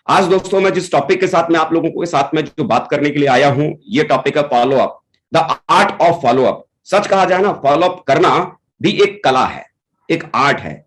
आज दोस्तों मैं जिस टॉपिक के साथ में आप लोगों के साथ में जो बात करने के लिए आया हूं, ये टॉपिक है follow up, the art of follow up. सच कहा जाए ना, फॉलो अप करना भी एक कला है, एक आर्ट है।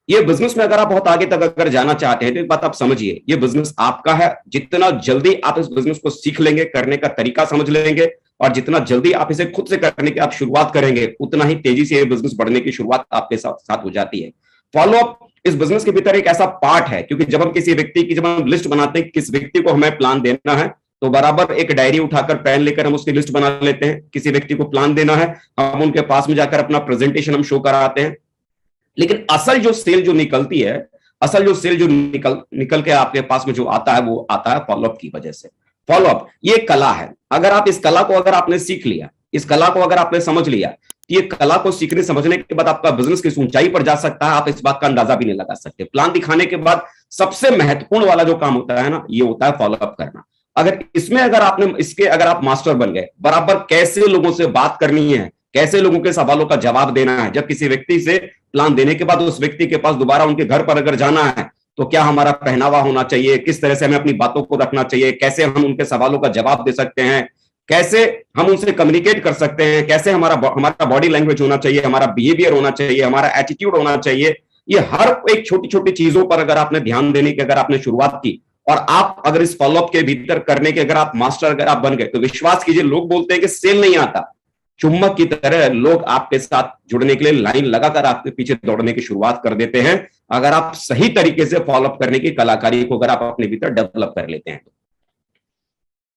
ये बिजनेस में अगर आप बहुत आगे तक अगर जाना चाहते हैं तो एक बात आप समझिए, ये बिजनेस आपका है। जितना जल्दी आप इस बिजनेस को सीख लेंगे, करने का तरीका समझ लेंगे, और जितना जल्दी आप इसे खुद से करने की आप शुरुआत करेंगे, उतना ही तेजी से ये बिजनेस बढ़ने की शुरुआत आपके साथ हो जाती है। फॉलो अप इस बिजनेस के भीतर एक ऐसा पार्ट है, क्योंकि जब हम किसी व्यक्ति की जब हम लिस्ट बनाते हैं, किस व्यक्ति को हमें प्लान देना है, तो बराबर एक डायरी उठाकर पेन लेकर हम उसकी लिस्ट बना लेते हैं। किसी व्यक्ति को प्लान देना है, हम उनके पास में जाकर अपना प्रेजेंटेशन हम शो कराते हैं। लेकिन असल जो सेल जो निकलती है, असल जो सेल जो निकल के आपके पास में जो आता है, वो आता है फॉलोअप की वजह से। फॉलोअप ये कला है। अगर आप इस कला को अगर आपने सीख लिया, इस कला को अगर आपने समझ लिया, तो ये कला को सीखने समझने के बाद आपका बिजनेस किस ऊंचाई पर जा सकता है, आप इस बात का अंदाजा भी नहीं लगा सकते। प्लान दिखाने के बाद सबसे महत्वपूर्ण वाला जो काम होता है ना, ये होता है फॉलोअप करना। अगर इसमें अगर आपने इसके अगर आप मास्टर बन गए, बराबर कैसे लोगों से बात करनी है, कैसे लोगों के सवालों का जवाब देना है, जब किसी व्यक्ति से प्लान देने के बाद उस व्यक्ति के पास दोबारा उनके घर पर अगर जाना है, तो क्या हमारा पहनावा होना चाहिए, किस तरह से हमें अपनी बातों को रखना चाहिए, कैसे हम उनके सवालों का जवाब दे सकते हैं, कैसे हम उनसे कम्युनिकेट कर सकते हैं, कैसे हमारा बॉडी लैंग्वेज होना चाहिए, हमारा बिहेवियर होना चाहिए, हमारा एटीट्यूड होना चाहिए। ये हर एक छोटी छोटी चीजों पर अगर आपने ध्यान देने की अगर आपने शुरुआत की, और आप अगर इस फॉलोअप के भीतर करने के अगर आप मास्टर अगर आप बन गए, तो विश्वास कीजिए, लोग बोलते हैं कि सेल नहीं आता, चुम्बक की तरह लोग आपके साथ जुड़ने के लिए लाइन लगाकर आपके पीछे दौड़ने की शुरुआत कर देते हैं, अगर आप सही तरीके से फॉलोअप करने की कलाकारी को अगर आप अपने भीतर डेवलप कर लेते हैं।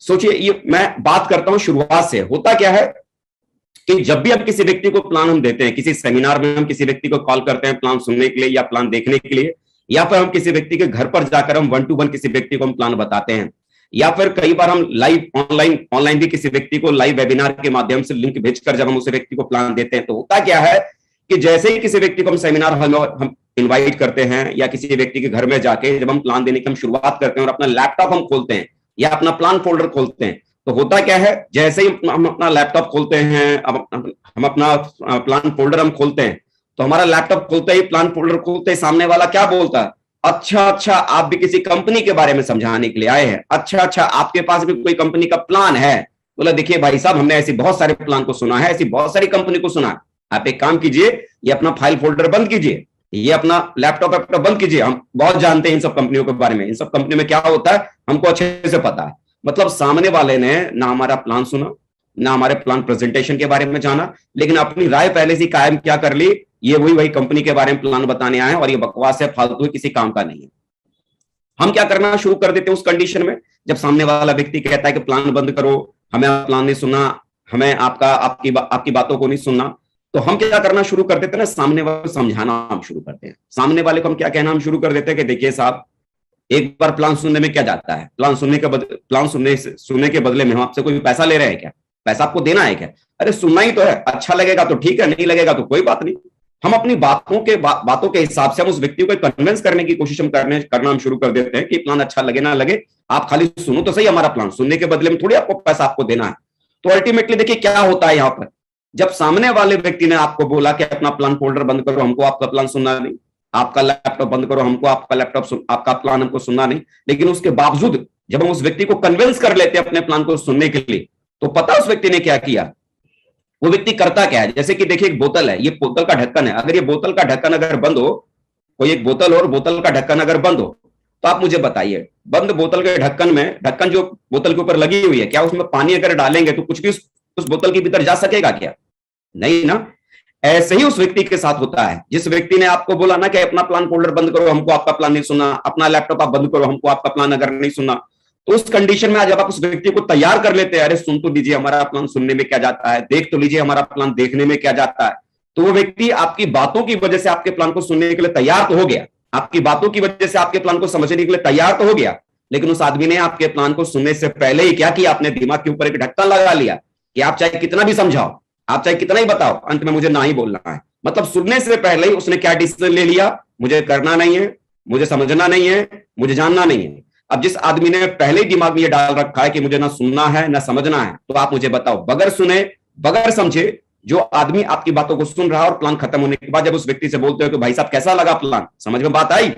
सोचिए, ये मैं बात करता हूं शुरुआत से। होता क्या है कि जब भी हम किसी व्यक्ति को प्लान हम देते हैं, किसी सेमिनार में हम किसी व्यक्ति को कॉल करते हैं प्लान सुनने के लिए या प्लान देखने के लिए, या फिर हम किसी व्यक्ति के घर पर जाकर हम 1-to-1 किसी व्यक्ति को हम प्लान बताते हैं, या फिर कई बार हम लाइव ऑनलाइन भी किसी व्यक्ति को लाइव वेबिनार के माध्यम से लिंक भेजकर जब हम उस व्यक्ति को प्लान देते हैं, तो होता क्या है कि जैसे ही किसी व्यक्ति को हम सेमिनार हॉल में हम इनवाइट करते हैं, या किसी व्यक्ति के घर में जाके जब हम प्लान देने की हम शुरुआत करते हैं और अपना लैपटॉप हम खोलते हैं या अपना प्लान फोल्डर खोलते हैं, तो होता क्या है, जैसे ही हम अपना लैपटॉप खोलते हैं, हम अपना प्लान फोल्डर हम खोलते हैं, तो हमारा लैपटॉप खोलते ही, प्लान फोल्डर खोलते ही सामने वाला क्या बोलता है, अच्छा, आप भी किसी कंपनी के बारे में समझाने के लिए आए हैं, अच्छा, आपके पास भी कोई कंपनी का प्लान है। बोला, देखिए भाई साहब, हमने ऐसी बहुत सारे प्लान को सुना है, ऐसी बहुत सारी कंपनी को सुना है। आप एक काम कीजिए, ये अपना फाइल फोल्डर बंद कीजिए, ये अपना लैपटॉप बंद कीजिए, हम बहुत जानते हैं इन सब कंपनियों के बारे में, इन सब कंपनी में क्या होता है हमको अच्छे से पता है। मतलब सामने वाले ने ना हमारा प्लान सुना, ना हमारे प्लान प्रेजेंटेशन के बारे में जाना, लेकिन अपनी राय पहले से कायम क्या कर ली, ये वही कंपनी के बारे में प्लान बताने आए हैं और ये बकवास है, फालतू है, किसी काम का नहीं है। हम क्या करना शुरू कर देते हैं उस कंडीशन में, जब सामने वाला व्यक्ति कहता है कि प्लान बंद करो, हमें प्लान नहीं सुनना, हमें आपकी बातों को नहीं सुनना, तो हम क्या करना शुरू कर देते हैं ना, सामने वाले को समझाना हम शुरू करते हैं। सामने वाले को हम क्या कहना हम शुरू कर देते हैं कि देखिए साहब, एक बार प्लान सुनने में क्या जाता है, प्लान सुनने के बदले में हम आपसे कोई पैसा ले रहे हैं क्या, पैसा आपको देना है क्या? अरे सुनना ही तो है, अच्छा लगेगा तो ठीक है, नहीं लगेगा तो कोई बात नहीं। हम अपनी बातों के हिसाब से हम उस व्यक्ति को कन्विंस करने की कोशिश करना हम शुरू कर देते हैं कि प्लान अच्छा लगे ना लगे, आप खाली सुनो तो सही हमारा प्लान, सुनने के बदले में थोड़ी आपको पैसा आपको देना है। तो अल्टीमेटली देखिए क्या होता है यहाँ पर, जब सामने वाले व्यक्ति ने आपको बोला कि अपना प्लान फोल्डर बंद करो, हमको आपका प्लान सुनना नहीं, आपका लैपटॉप बंद करो, हमको आपका प्लान हमको सुनना नहीं, लेकिन उसके बावजूद जब हम उस व्यक्ति को कन्विंस कर लेते हैं अपने प्लान को सुनने के लिए, तो पता उस व्यक्ति ने क्या किया, वो व्यक्ति करता क्या है। जैसे कि देखिए एक बोतल है, ये बोतल का ढक्कन है, अगर ये बोतल का ढक्कन अगर बंद हो, कोई एक बोतल और बोतल का ढक्कन अगर बंद हो, तो आप मुझे बताइए, बंद बोतल के ढक्कन में, ढक्कन जो बोतल के ऊपर लगी हुई है, क्या उसमें पानी अगर डालेंगे तो कुछ भी उस बोतल के भीतर जा सकेगा क्या? नहीं ना। ऐसे ही उस व्यक्ति के साथ होता है, जिस व्यक्ति ने आपको बोला ना कि अपना प्लान फोल्डर बंद करो, हमको आपका प्लान नहीं सुनना, अपना लैपटॉप आप बंद करो, हमको आपका प्लान अगर नहीं सुनना, तो उस कंडीशन में जब आप उस व्यक्ति को तैयार कर लेते हैं, अरे सुन तो लीजिए हमारा प्लान सुनने में क्या जाता है, देख तो लीजिए हमारा प्लान देखने में क्या जाता है, तो वो व्यक्ति आपकी बातों की वजह से आपके प्लान को सुनने के लिए तैयार तो हो गया, आपकी बातों की वजह से आपके प्लान को समझने के लिए तैयार तो हो गया, लेकिन उस आदमी ने आपके प्लान को सुनने से पहले ही क्या किया, आपने दिमाग के ऊपर एक ढक्कन लगा लिया कि आप चाहे कितना भी समझाओ, आप चाहे कितना ही बताओ, अंत में मुझे ना ही बोलना है। मतलब सुनने से पहले ही उसने क्या डिसीजन ले लिया, मुझे करना नहीं है, मुझे समझना नहीं है, मुझे जानना नहीं है। अब जिस आदमी ने पहले ही दिमाग में ये डाल रखा है कि मुझे ना सुनना है ना समझना है, तो आप मुझे बताओ, बगैर सुने बगैर समझे जो आदमी आपकी बातों को सुन रहा है और प्लान खत्म होने के बाद जब उस व्यक्ति से बोलते हो कि भाई साहब कैसा लगा प्लान, समझ में बात आई,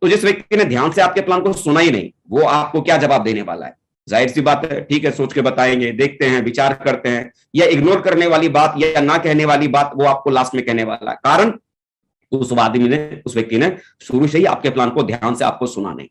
तो जिस व्यक्ति ने ध्यान से आपके प्लान को सुना ही नहीं, वो आपको क्या जवाब देने वाला है? जाहिर सी बात है, ठीक है, सोच के बताएंगे, देखते हैं, विचार करते हैं, या इग्नोर करने वाली बात या ना कहने वाली बात वो आपको लास्ट में कहने वाला है। कारण उस आदमी ने, उस व्यक्ति ने शुरू से ही आपके प्लान को ध्यान से आपको सुना नहीं।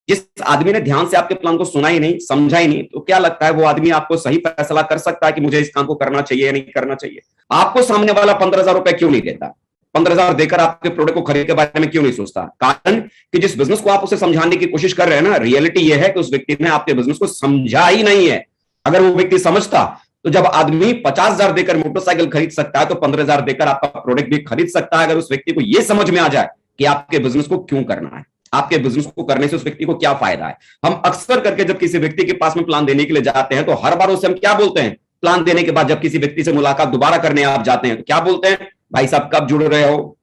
जिस आदमी ने ध्यान से आपके प्लान को सुना ही नहीं, समझा ही नहीं, तो क्या लगता है वो आदमी आपको सही फैसला कर सकता है कि मुझे इस काम को करना चाहिए या नहीं करना चाहिए? आपको सामने वाला 15,000 रुपए क्यों नहीं देता? 15,000 देकर आपके प्रोडक्ट को खरीदने के बारे में क्यों नहीं सोचता? कारण कि जिस बिजनेस को आप उसे समझाने की कोशिश कर रहे हैं ना, रियलिटी यह है कि उस व्यक्ति ने आपके बिजनेस को समझा ही नहीं है। अगर वो व्यक्ति समझता तो जब आदमी 50,000 देकर मोटरसाइकिल खरीद सकता है तो 15,000 देकर आपका प्रोडक्ट भी खरीद सकता है, अगर उस व्यक्ति को यह समझ में आ जाए कि आपके बिजनेस को क्यों करना है, आपके बिजनेस को करने से उस व्यक्ति को क्या फायदा है। हम अक्सर करके जब किसी व्यक्ति के पास में प्लान देने के लिए जाते हैं तो हर बार उससे हम क्या बोलते हैं? प्लान देने के बाद जब किसी व्यक्ति से मुलाकात दोबारा करने आप जाते हैं तो क्या बोलते हैं? भाई साहब कब जुड़ रहे हो,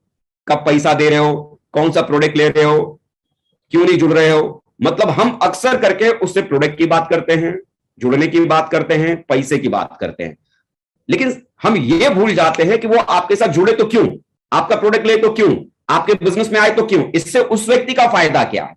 कब पैसा दे रहे हो, कौन सा प्रोडक्ट ले रहे हो, क्यों नहीं जुड़ रहे हो? मतलब हम अक्सर करके उससे प्रोडक्ट की बात करते हैं, जुड़ने की बात करते हैं, पैसे की बात करते हैं, लेकिन हम ये भूल जाते हैं कि वो आपके साथ जुड़े तो क्यों, आपका प्रोडक्ट ले तो क्यों, आपके बिजनेस में आए तो क्यों, इससे उस व्यक्ति का फायदा क्या है,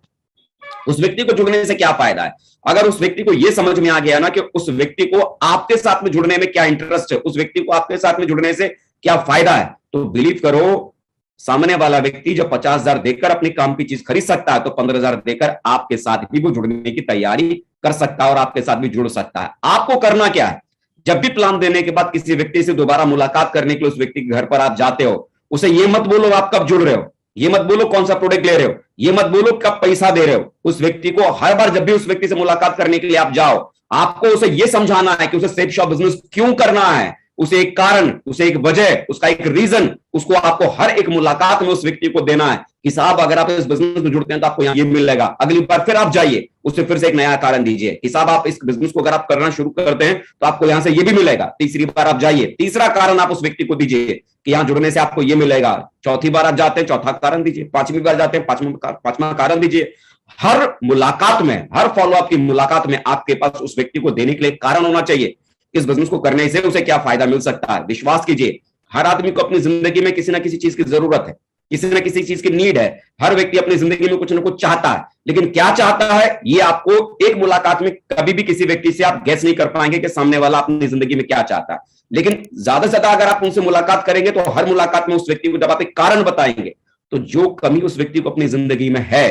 उस व्यक्ति को जुड़ने से क्या फायदा है। अगर उस व्यक्ति को यह समझ में आ गया ना कि उस व्यक्ति को आपके साथ में जुड़ने में क्या इंटरेस्ट है, उस व्यक्ति को आपके साथ में जुड़ने से क्या फायदा है, तो बिलीव करो सामने वाला व्यक्ति जब 50,000 देकर अपनी काम की चीज खरीद सकता है तो 15,000 देकर आपके साथ भी वो जुड़ने की तैयारी कर सकता है और आपके साथ भी जुड़ सकता है। आपको करना क्या है? जब भी प्लान देने के बाद किसी व्यक्ति से दोबारा मुलाकात करने के लिए उस व्यक्ति के घर पर आप जाते हो, उसे ये मत बोलो आप कब जुड़ रहे हो, ये मत बोलो कौन सा प्रोडक्ट ले रहे हो, ये मत बोलो कब पैसा दे रहे हो। उस व्यक्ति को हर बार जब भी उस व्यक्ति से मुलाकात करने के लिए आप जाओ, आपको उसे यह समझाना है कि उसे सेफ शॉप बिजनेस क्यों करना है, उसे एक कारण, उसे एक वजह, उसका एक रीजन, उसको आपको हर एक मुलाकात में उस व्यक्ति को देना है कि साहब अगर आप इस बिजनेस में जुड़ते हैं तो आपको यहाँ ये मिलेगा। अगली बार फिर आप जाइए, उसे फिर से एक नया कारण दीजिए कि साहब आप इस बिजनेस को अगर आप करना शुरू करते हैं तो आपको यहां से ये भी मिलेगा। तीसरी बार आप जाइए, तीसरा कारण आप उस व्यक्ति को दीजिए कि यहां जुड़ने से आपको ये मिलेगा। चौथी बार आप जाते हैं, चौथा कारण दीजिए। पांचवी बार जाते हैं, पांचवा कारण दीजिए। हर मुलाकात में, हर फॉलोअप की मुलाकात में आपके पास उस व्यक्ति को देने के लिए कारण होना चाहिए। इस बिजनेस को करने से उसे क्या फायदा मिल सकता है। विश्वास कीजिए, हर आदमी को अपनी जिंदगी में किसी ना किसी चीज की जरूरत है, किसी ना किसी चीज की नीड है। हर व्यक्ति अपनी जिंदगी में कुछ ना कुछ चाहता है, लेकिन क्या चाहता है ये आपको एक मुलाकात में कभी भी किसी व्यक्ति से आप गैस नहीं कर पाएंगे कि सामने वाला अपनी जिंदगी में क्या चाहता है। लेकिन ज्यादा से ज्यादा अगर आप उनसे मुलाकात करेंगे तो हर मुलाकात में उस व्यक्ति को जब आप एक कारण बताएंगे तो जो कमी उस व्यक्ति को अपनी जिंदगी में है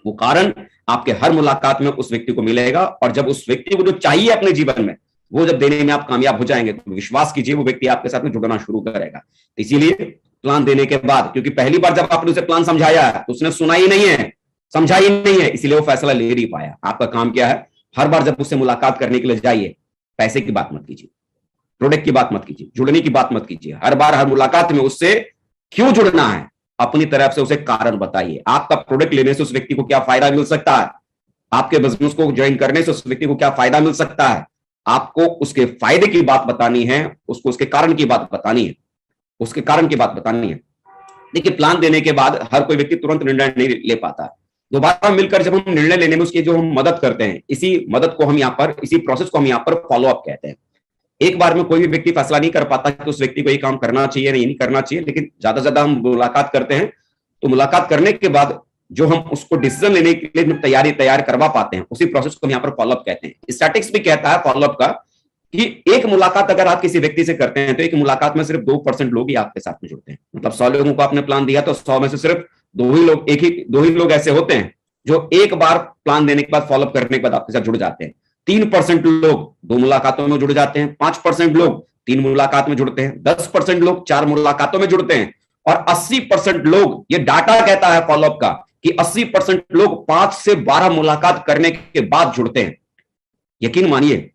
वो कारण आपके हर मुलाकात में उस व्यक्ति को मिलेगा। और जब उस व्यक्ति को जो चाहिए अपने जीवन में वो जब देने में आप कामयाब हो जाएंगे तो विश्वास कीजिए वो व्यक्ति आपके साथ में जुड़ना शुरू करेगा। तो इसीलिए प्लान देने के बाद, क्योंकि पहली बार जब आपने उसे प्लान समझाया है तो उसने सुना ही नहीं है, समझा ही नहीं है, इसीलिए वो फैसला ले नहीं पाया। आपका काम क्या है? हर बार जब उससे मुलाकात करने के लिए जाइए, पैसे की बात मत कीजिए, प्रोडक्ट की बात मत कीजिए, जुड़ने की बात मत कीजिए। हर बार हर मुलाकात में उससे क्यों जुड़ना है अपनी तरफ से उसे कारण बताइए। आपका प्रोडक्ट लेने से उस व्यक्ति को क्या फायदा मिल सकता है, आपके बिजनेस को ज्वाइन करने से उस व्यक्ति को क्या फायदा मिल सकता है। आपको उसके फायदे की बात बतानी है, उसको उसके कारण की बात बतानी है, उसके कारण की बात बतानी है। देखिए, प्लान देने के बाद हर कोई व्यक्ति तुरंत निर्णय नहीं ले पाता। दोबारा मिलकर जब हम निर्णय लेने में उसकी जो हम मदद करते हैं, इसी मदद को हम यहाँ पर, इसी प्रोसेस को हम यहाँ पर फॉलोअप कहते हैं। एक बार में कोई भी व्यक्ति फैसला नहीं कर पाता कि उस व्यक्ति को ये काम करना चाहिए नहीं करना चाहिए, लेकिन ज्यादा से ज्यादा हम मुलाकात करते हैं तो मुलाकात करने के बाद जो हम उसको डिसीजन लेने के लिए तैयार करवा पाते हैं, उसी प्रोसेस को हम यहाँ पर फॉलोअप कहते हैं। स्टैटिस्टिक्स भी कहता है फॉलोअप का कि एक मुलाकात अगर आप किसी व्यक्ति से करते हैं तो एक मुलाकात में सिर्फ 2% लोग ही आपके साथ में जुड़ते हैं। मतलब 100 लोगों को आपने प्लान दिया तो 100 में से सिर्फ दो ही लोग ऐसे होते हैं जो एक बार प्लान देने के बाद फॉलोअप करने के बाद आपके साथ जुड़ जाते हैं। 3% लोग 2 मुलाकातों में जुड़ जाते हैं, 5% लोग 3 मुलाकात में जुड़ते हैं, 10% लोग 4 मुलाकातों में जुड़ते हैं और 80% लोग, ये डाटा कहता है फॉलोअप का कि 80% लोग 5 से 12 मुलाकात करने के बाद जुड़ते हैं। यकीन मानिए,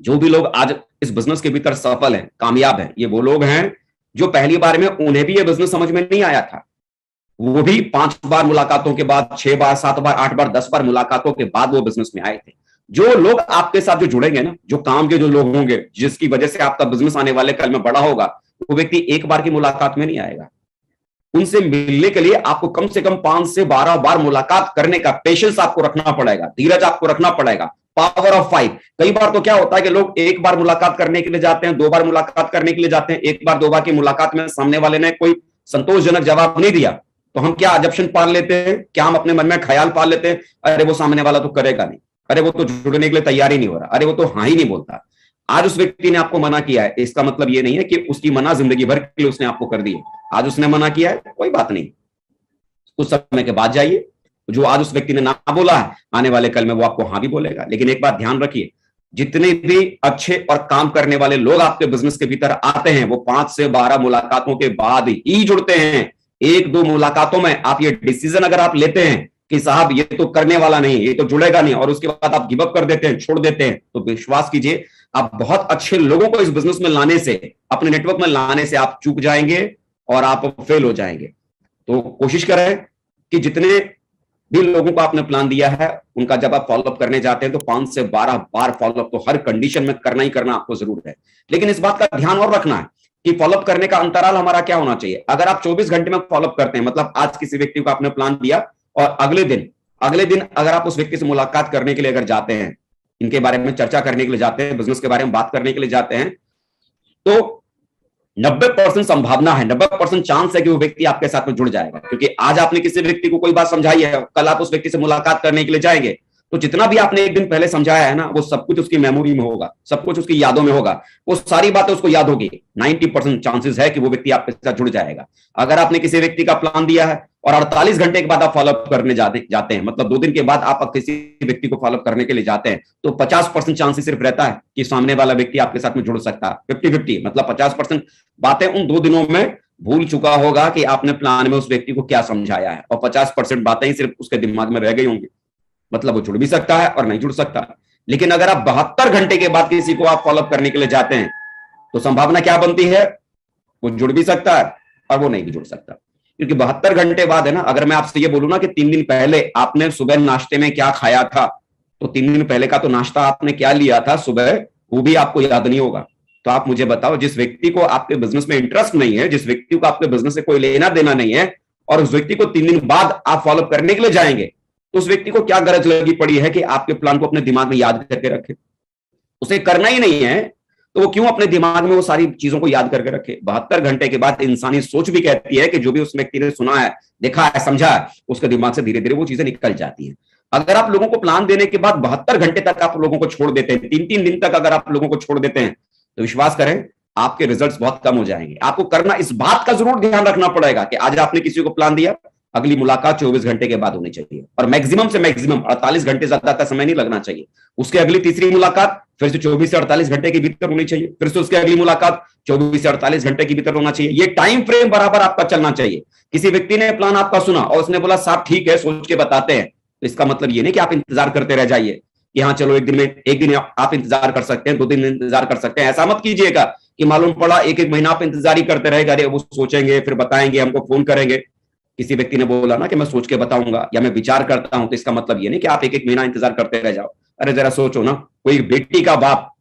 जो भी लोग आज इस बिजनेस के भीतर सफल हैं, कामयाब हैं, ये वो लोग हैं जो पहली बार में उन्हें भी ये बिजनेस समझ में नहीं आया था। वो भी 5 बार मुलाकातों के बाद, 6 बार, 7 बार, 8 बार, 10 बार मुलाकातों के बाद वो बिजनेस में आए थे। जो लोग आपके साथ जो जुड़ेंगे ना, जो काम के जो लोग होंगे जिसकी वजह से आपका बिजनेस आने वाले कल में बड़ा होगा, वो व्यक्ति एक बार की मुलाकात में नहीं आएगा। उनसे मिलने के लिए आपको कम से कम 5 से 12 बार मुलाकात करने का पेशेंस आपको रखना पड़ेगा, धीरज आपको रखना पड़ेगा। Power of 5। कई बार तो क्या होता है कि लोग एक बार मुलाकात करने के लिए जाते हैं, 2 बार मुलाकात करने के लिए जाते हैं, 1 बार 2 बार की मुलाकात में सामने वाले ने कोई संतोषजनक जवाब नहीं दिया, तो हम क्या अजम्पशन पाल लेते हैं, क्या हम अपने मन में ख्याल पाल लेते हैं, अरे वो सामने वाला तो करेगा नहीं, अरे वो तो जुड़ने के लिए तैयार ही नहीं हो रहा, अरे वो तो हाँ ही नहीं बोलता। आज उस व्यक्ति ने आपको मना किया है, इसका मतलब ये नहीं है कि उसकी मना जिंदगी भर के लिए उसने आपको कर दी है। आज उसने मना किया है, कोई बात नहीं, कुछ समय के बाद जाइए, जो आज उस व्यक्ति ने ना बोला है, आने वाले कल में वो आपको हाँ भी बोलेगा। लेकिन एक बात ध्यान रखिए, जितने भी अच्छे और काम करने वाले लोग आपके बिजनेस के भीतर आते हैं, वो 5 से 12 मुलाकातों के बाद ही जुड़ते हैं। 1-2 मुलाकातों में आप ये डिसीजन अगर आप लेते हैं कि साहब ये तो करने वाला नहीं, ये तो जुड़ेगा नहीं, और उसके बाद आप गिव अप कर देते हैं, छोड़ देते हैं, तो विश्वास कीजिए आप बहुत अच्छे लोगों को इस बिजनेस में लाने से, अपने नेटवर्क में लाने से आप चूक जाएंगे और आप फेल हो जाएंगे। तो कोशिश करें कि जितने भी लोगों को आपने प्लान दिया है, उनका जब आप फॉलोअप करने जाते हैं तो 5 से 12 बार फॉलोअप तो हर कंडीशन में करना ही करना आपको जरूर है। लेकिन इस बात का ध्यान और रखना है कि फॉलोअप करने का अंतराल हमारा क्या होना चाहिए। अगर आप 24 घंटे में फॉलोअप करते हैं, मतलब आज किसी व्यक्ति को आपने प्लान दिया और अगले दिन अगर आप उस व्यक्ति से मुलाकात करने के लिए अगर जाते हैं, इनके बारे में चर्चा करने के लिए जाते हैं, बिजनेस के बारे में बात करने के लिए जाते हैं, तो 90% संभावना है, 90% चांस है कि वो व्यक्ति आपके साथ में जुड़ जाएगा। क्योंकि आज आपने किसी व्यक्ति को कोई बात समझाई है, कल आप उस व्यक्ति से मुलाकात करने के लिए जाएंगे, तो जितना भी आपने एक दिन पहले समझाया है ना, वो सब कुछ उसकी मेमोरी में होगा, सब कुछ उसकी यादों में होगा, वो सारी बातें उसको याद होगी। 90% चांसेस है कि वो व्यक्ति आपके साथ जुड़ जाएगा। अगर आपने किसी व्यक्ति का प्लान दिया है और 48 घंटे के बाद आप फॉलोअप करने जाते हैं, मतलब 2 दिन के बाद आप किसी व्यक्ति को फॉलोअप करने के लिए जाते हैं, तो 50% चांसेस सिर्फ रहता है कि सामने वाला व्यक्ति आपके साथ में जुड़ सकता है। 50-50 मतलब 50% बातें उन 2 दिनों में भूल चुका होगा कि आपने प्लान में उस व्यक्ति को क्या समझाया है, और 50% बातें ही सिर्फ उसके दिमाग में रह गई होंगी। मतलब वो जुड़ भी सकता है और नहीं जुड़ सकता। लेकिन अगर आप 72 घंटे के बाद किसी को आप फॉलोअप करने के लिए जाते हैं, तो संभावना क्या बनती है, वो जुड़ भी सकता है और वो नहीं भी जुड़ सकता। क्योंकि 72 घंटे बाद है ना, अगर मैं आपसे ये बोलूं ना कि 3 दिन पहले आपने सुबह नाश्ते में क्या खाया था, तो 3 दिन पहले का तो नाश्ता आपने क्या लिया था सुबह, वो भी आपको याद नहीं होगा। तो आप मुझे बताओ, जिस व्यक्ति को आपके बिजनेस में इंटरेस्ट नहीं है, जिस व्यक्ति को आपके बिजनेस से कोई लेना देना नहीं है, और उस व्यक्ति को 3 दिन बाद आप फॉलोअप करने के लिए जाएंगे, तो उस व्यक्ति को क्या गरज लगी पड़ी है कि आपके प्लान को अपने दिमाग में याद करके रखे। उसे करना ही नहीं है, तो वो क्यों अपने दिमाग में वो सारी चीजों को याद करके रखे। 72 घंटे के बाद इंसानी सोच भी कहती है कि जो भी उस व्यक्ति ने सुना है, देखा है, समझा है, उसके दिमाग से धीरे धीरे वो चीजें निकल जाती हैं। अगर आप लोगों को प्लान देने के बाद 72 घंटे तक आप लोगों को छोड़ देते हैं, 3-3 दिन तक अगर आप लोगों को छोड़ देते हैं, तो विश्वास करें आपके रिजल्ट्स बहुत कम हो जाएंगे। आपको करना, इस बात का जरूर ध्यान रखना पड़ेगा कि आज आपने किसी को प्लान दिया, अगली मुलाकात 24 घंटे के बाद होनी चाहिए, और मैक्सिमम से मैक्सिमम 48 घंटे ज्यादा का समय नहीं लगना चाहिए। उसके अगली तीसरी मुलाकात फिर से 24 से 48 घंटे के भीतर होनी चाहिए, फिर से उसके अगली मुलाकात 24 से 48 घंटे के भीतर होना चाहिए। ये टाइम फ्रेम बराबर आपका चलना चाहिए। किसी व्यक्ति ने प्लान आपका सुना और उसने बोला साहब ठीक है, सोच के बताते हैं, तो इसका मतलब ये नहीं कि आप इंतजार करते रह जाइए कि हाँ चलो एक दिन आप इंतजार कर सकते हैं, 2 दिन इंतजार कर सकते हैं। ऐसा मत कीजिएगा कि मालूम पड़ा एक महीना आप इंतजार ही करते रहेगा, अरे वो सोचेंगे फिर बताएंगे, हमको फोन करेंगे। किसी व्यक्ति ने बोला ना कि मैं सोच के बताऊंगा या मैं विचार करता हूं, तो इसका मतलब ये नहीं कि आप एक महीना इंतजार करते रह जाओ। अरे जरा सोचो ना, कोई बेटी का बाप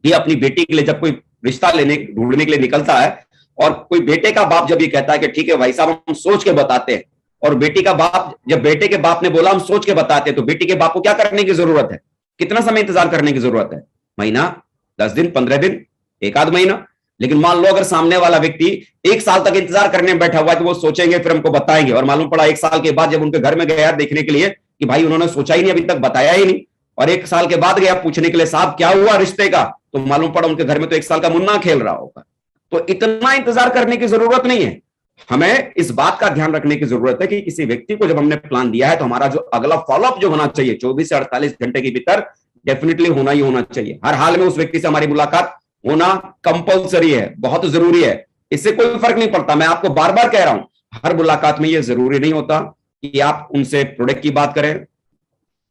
भी अपनी बेटी के लिए जब कोई रिश्ता ढूंढने के लिए निकलता है, और कोई बेटे का बाप जब ये कहता है कि ठीक है भाई साहब हम सोच के बताते हैं, और बेटी का बाप, जब बेटे के बाप ने बोला हम सोच के बताते हैं, तो बेटी के बाप को क्या करने की जरूरत है, कितना समय इंतजार करने की जरूरत है? महीना, 10 दिन, 15 दिन, 1 आध महीना। लेकिन मान लो अगर सामने वाला व्यक्ति 1 साल तक इंतजार करने में बैठा हुआ है, तो वो सोचेंगे फिर हमको बताएंगे, और मालूम पड़ा 1 साल के बाद जब उनके घर में गया देखने के लिए कि भाई उन्होंने सोचा ही नहीं, अभी तक बताया ही नहीं, और 1 साल के बाद गया पूछने के लिए साहब क्या हुआ रिश्ते का, तो मालूम पड़ा उनके घर में तो 1 साल का मुन्ना खेल रहा होगा। तो इतना इंतजार करने की जरूरत नहीं है। हमें इस बात का ध्यान रखने की जरूरत है कि किसी व्यक्ति को जब हमने प्लान दिया है, तो हमारा जो अगला फॉलोअप जो होना चाहिए 24 से 48 घंटे के भीतर डेफिनेटली होना ही होना चाहिए। हर हाल में उस व्यक्ति से हमारी मुलाकात होना कंपलसरी है, बहुत जरूरी है। इससे कोई फर्क नहीं पड़ता, मैं आपको बार बार कह रहा हूं, हर मुलाकात में यह जरूरी नहीं होता कि आप उनसे प्रोडक्ट की बात करें,